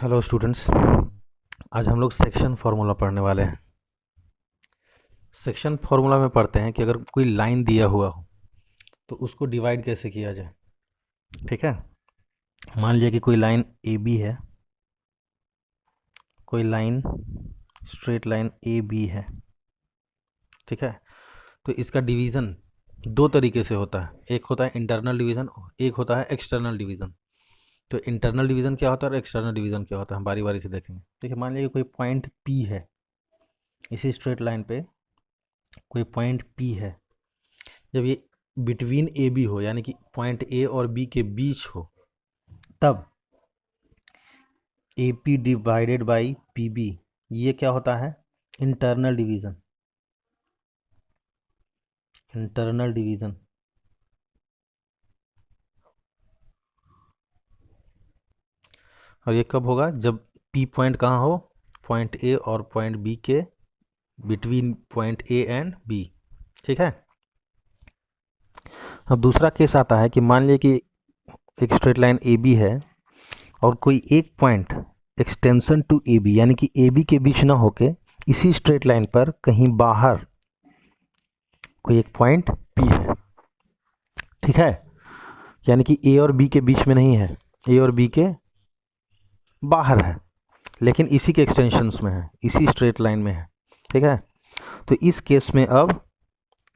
Hello students, आज हम लोग सेक्शन फार्मूला पढ़ने वाले हैं। सेक्शन फार्मूला में पढ़ते हैं कि अगर कोई लाइन दिया हुआ हो तो उसको डिवाइड कैसे किया जाए। ठीक है, मान लिया कि कोई लाइन ए बी है, कोई line straight line A B है। ठीक है, तो इसका डिवीज़न दो तरीके से होता है, एक होता है इंटरनल डिवीज़न, एक होता है एक्सटर्नल डिवीज़न। तो इंटरनल डिवीज़न क्या होता है और एक्सटर्नल डिवीज़न क्या होता है, हम बारी बारी से देखेंगे। देखिए, मान लिया कि कोई पॉइंट पी है, इसी स्ट्रेट लाइन पे कोई पॉइंट पी है। जब ये बिटवीन ए बी हो, यानी कि पॉइंट ए और बी के बीच हो, तब A P divided by P B, ये क्या होता है? Internal division. इंटरनल डिवीज़न और ये कब होगा? जब पी पॉइंट कहाँ हो? पॉइंट ए और पॉइंट बी के between point A and B. ठीक है, अब दूसरा केस आता है कि मान लिया कि एक स्ट्रेट लाइन ए बी है और कोई एक point extension to A B, यानी कि ए बी के बीच ना होके इसी स्ट्रेट लाइन पर कहीं बाहर कोई एक पॉइंट पी है। ठीक है, यानी कि ए और बी के बीच में नहीं है, ए और बी के बाहर है, लेकिन इसी के एक्सटेंशंस में है, इसी स्ट्रेट लाइन में है। ठीक है, तो इस केस में अब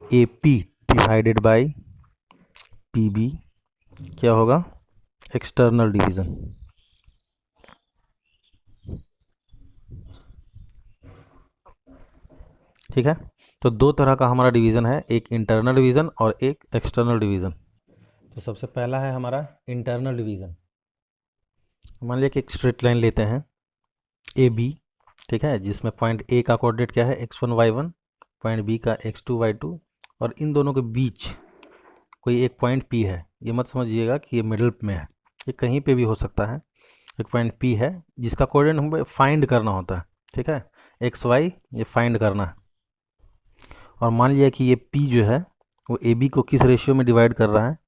A P divided by P B क्या होगा? External division. ठीक है, तो दो तरह का हमारा डिवीज़न है, एक इंटरनल डिवीज़न और एक एक्सटर्नल डिवीज़न। तो सबसे पहला है हमारा इंटरनल डिवीज़न। मान लिया कि एक स्ट्रेट लाइन लेते हैं ए बी, ठीक है, जिसमें पॉइंट ए का कोऑर्डिनेट क्या है? x1 y1, पॉइंट बी का x2 y2, और इन दोनों के बीच कोई एक पॉइंट p है। ये मत समझिएगा कि ये मिडिल में है, ये कहीं पे भी हो सकता है। एक पॉइंट p है जिसका कोऑर्डिनेट हमें फाइंड करना होता है। ठीक है, x y ये फाइंड करना है। और मान लिया कि ये p जो है वो ए बी को किस रेशियो में डिवाइड कर रहा है?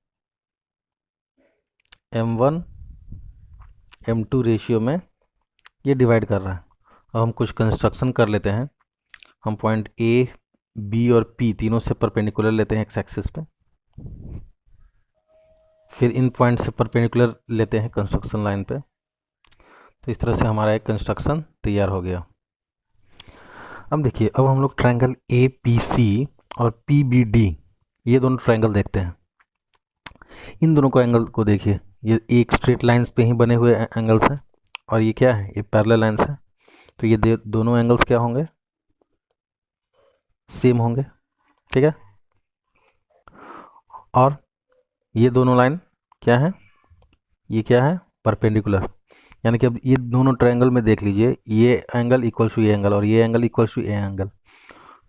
m1 m2 रेशियो में ये डिवाइड कर रहा है। अब हम कुछ कंस्ट्रक्शन कर लेते हैं। हम पॉइंट ए बी और पी तीनों से परपेंडिकुलर लेते हैं एक्स एक्सिस पे, फिर इन पॉइंट से परपेंडिकुलर लेते हैं कंस्ट्रक्शन लाइन पे। तो इस तरह से हमारा एक कंस्ट्रक्शन तैयार हो गया। अब देखिए, अब हम लोग ट्रायंगल ए पी सी और पी बी डी, ये दोनों ट्रायंगल देखते हैं। इन दोनों को एंगल को देखिए, ये एक स्ट्रेट लाइंस पे ही बने हुए एंगल्स हैं और ये क्या है? ये पैरेलल लाइंस है। तो ये दोनों एंगल्स क्या होंगे? सेम होंगे। ठीक है, और ये दोनों लाइन क्या है? ये क्या है? परपेंडिकुलर। यानी कि अब ये दोनों ट्रायंगल में देख लीजिए, ये एंगल इक्वल टू ये एंगल और ये एंगल इक्वल टू ये एंगल।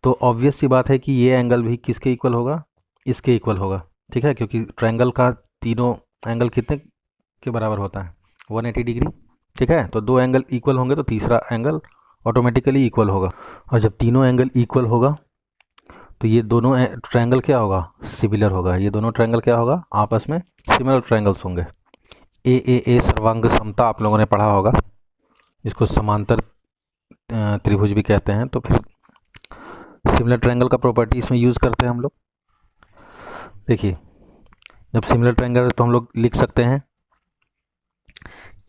तो ऑब्वियस सी बात है कि ये एंगल भी किसके इक्वल होगा? इसके इक्वल होगा। ठीक है, क्योंकि ट्रायंगल का तीनों एंगल कितने के बराबर होता है? 180 डिग्री। ठीक है, तो दो एंगल इक्वल होंगे तो तीसरा एंगल ऑटोमेटिकली इक्वल होगा। और जब तीनों एंगल इक्वल होगा तो ये दोनों ट्रायंगल क्या होगा? सिमिलर होगा। ये दोनों ट्रायंगल क्या होगा? आपस में सिमिलर ट्रायंगल्स होंगे। ए सर्वांग समता आप लोगों ने पढ़ा होगा, जिसको समांतर त्रिभुज भी कहते हैं। तो फिर सिमिलर ट्रायंगल का प्रॉपर्टी इसमें यूज़ करते हैं हम लोग। देखिए, जब सिमिलर ट्रायंगल है तो हम लोग लिख सकते हैं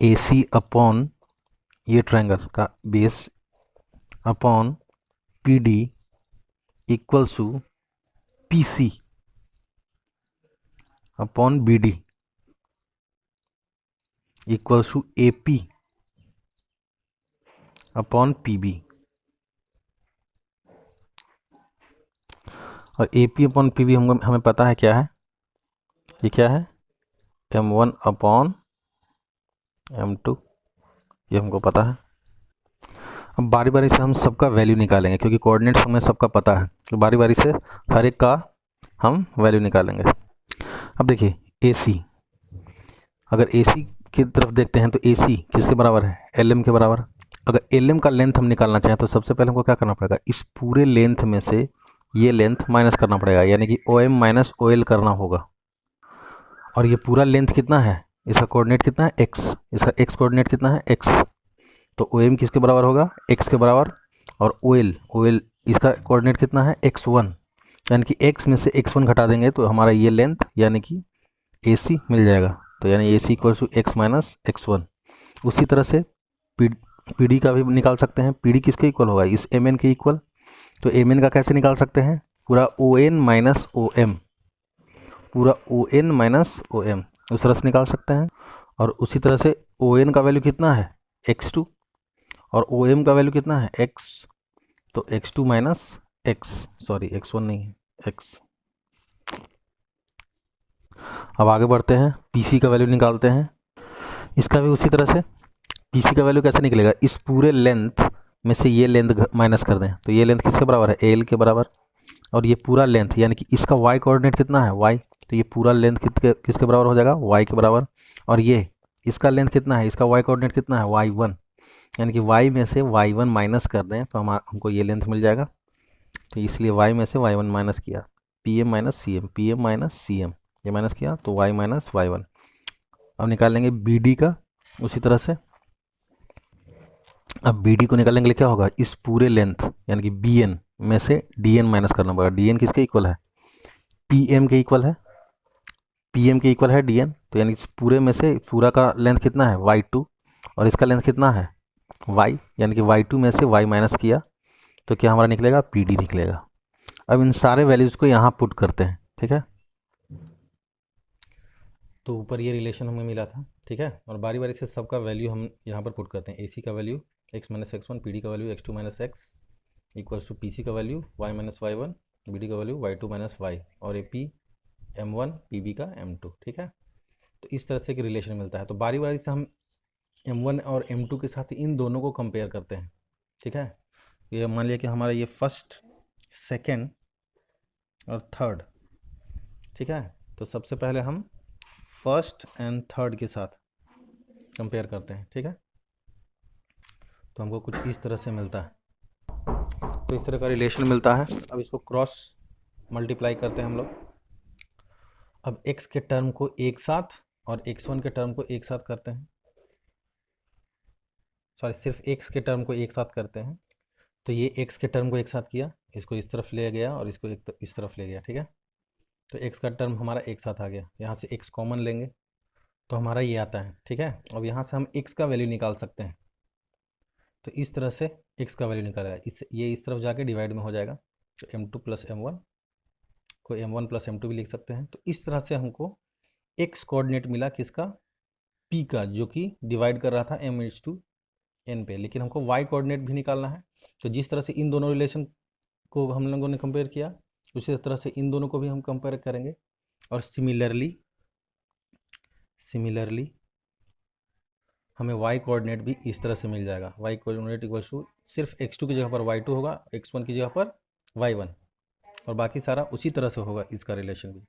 ए सी अपॉन ये ट्रायंगल का base upon P D equals to P C upon B D equals to A P upon P B. और A P upon P B हमें पता है क्या है? ये क्या है? m1 अपॉन m2, ये हमको पता है। अब बारी बारी से हम सबका वैल्यू निकालेंगे, क्योंकि कोऑर्डिनेट्स हमें सबका पता है, तो बारी बारी से हर एक का हम वैल्यू निकालेंगे। अब देखिए, ए सी, अगर ए सी की तरफ देखते हैं तो ए सी किसके बराबर है? एल एम के बराबर। अगर एल एम का लेंथ हम निकालना चाहें तो सबसे पहले हमको क्या करना पड़ेगा? इस पूरे लेंथ में से ये लेंथ माइनस करना पड़ेगा, यानी कि O M minus O L करना होगा। और ये पूरा लेंथ कितना है? इसका कोऑर्डिनेट कितना है? एक्स। इसका एक्स कोऑर्डिनेट कितना है? एक्स। तो ओ एम किसके बराबर होगा, एक्स के बराबर। और ओ एल इसका कोऑर्डिनेट कितना है, x1, यानी कि x में से x1 घटा देंगे तो हमारा ये लेंथ यानी कि AC मिल जाएगा। तो यानी AC equal to x minus x1। उसी तरह से पी डी का भी निकाल सकते हैं। पी डी किसके इक्वल होगा, इस एम एन के इक्वल। तो एम एन का कैसे निकाल सकते हैं, पूरा O N minus O M, पूरा O N minus O M उस तरह से निकाल सकते हैं। और उसी तरह से ओ एन का वैल्यू कितना है, x2, और ओ एम का वैल्यू कितना है, x। तो x2 minus x, sorry x1 नहीं है, x। अब आगे बढ़ते हैं, PC का वैल्यू निकालते हैं। इसका भी उसी तरह से PC का वैल्यू कैसे निकलेगा, इस पूरे लेंथ में से ये लेंथ माइनस कर दें तो ये लेंथ किसके बराबर है, एल के बराबर। और ये पूरा लेंथ यानी कि इसका y कोऑर्डिनेट कितना है, y, तो ये पूरा लेंथ किसके बराबर हो जाएगा, y के बराबर। और ये इसका लेंथ कितना है, इसका y कोऑर्डिनेट कितना है, y1, यानी कि y में से y1 माइनस कर दें तो हमको ये लेंथ मिल जाएगा। तो इसलिए y में से y1 माइनस किया, pm minus C M, pm minus C M, ये माइनस किया तो y माइनस y1। अब निकाल लेंगे bd का उसी तरह से। अब bd को निकालने के लिए क्या होगा, इस पूरे लेंथ यानी कि bn में से dn माइनस करना पड़ेगा। dn किसके इक्वल है, pm के इक्वल है, pm के इक्वल है dn। तो यानी पूरे में से पूरा का लेंथ कितना है, y2, और इसका लेंथ कितना है, y, यानी कि y2 में से y माइनस किया तो क्या हमारा निकलेगा, pd निकलेगा। अब इन सारे वैल्यूज़ को यहाँ पुट करते हैं, ठीक है। तो ऊपर ये रिलेशन हमें मिला था, ठीक है। और बारी बारी से सबका वैल्यू हम यहाँ पर पुट करते हैं। AC का value x minus x1, PD का value x2 minus x equals to PC का value y minus y1, BD का वैल्यू y2 माइनस y, और AP M1 PB का M2, ठीक है। तो इस तरह से एक रिलेशन मिलता है। तो बारी बारी से हम M1 और M2 के साथ इन दोनों को कंपेयर करते हैं, ठीक है। ये मान लिया कि हमारा ये फर्स्ट, सेकेंड और थर्ड, ठीक है। तो सबसे पहले हम फर्स्ट एंड थर्ड के साथ कंपेयर करते हैं, ठीक है। तो हमको कुछ इस तरह से मिलता है, तो इस तरह का रिलेशन मिलता है। अब इसको क्रॉस मल्टीप्लाई करते हैं हम लोग। अब x के टर्म को एक साथ और x1 के टर्म को एक साथ करते हैं, सॉरी सिर्फ x के टर्म को एक साथ करते हैं। तो ये x के टर्म को एक साथ किया, इसको इस तरफ ले गया और इसको इस तरफ ले गया, ठीक है। तो x का टर्म हमारा एक साथ आ गया, यहाँ से x कॉमन लेंगे तो हमारा ये आता है, ठीक है। अब यहाँ से हम x का वैल्यू निकाल सकते हैं। तो इस तरह से x का वैल्यू निकाला है, ये इस तरफ जाके डिवाइड में हो जाएगा। तो m2 प्लस m1 को m1 प्लस m2 भी लिख सकते हैं। तो इस तरह से हमको x कोऑर्डिनेट मिला किसका, p का, जो कि डिवाइड कर रहा था m/n पे, लेकिन हमको y कोऑर्डिनेट भी निकालना है। तो जिस तरह से इन दोनों रिलेशन को हम लोगों ने कंपेयर किया, उसी तरह से इन दोनों को भी हम कंपेयर करेंगे। और सिमिलरली हमें y कोऑर्डिनेट भी इस तरह से मिल जाएगा। y कोऑर्डिनेट इक्वल्स टू सिर्फ x2 की जगह पर y2 होगा, x1 की जगह पर y1, और बाकी सारा उसी तरह से होगा इसका रिलेशन भी।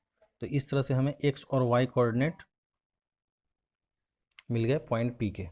तो इस तरह से हमें x और y कोऑर्डिनेट मिल गए पॉइंट P के।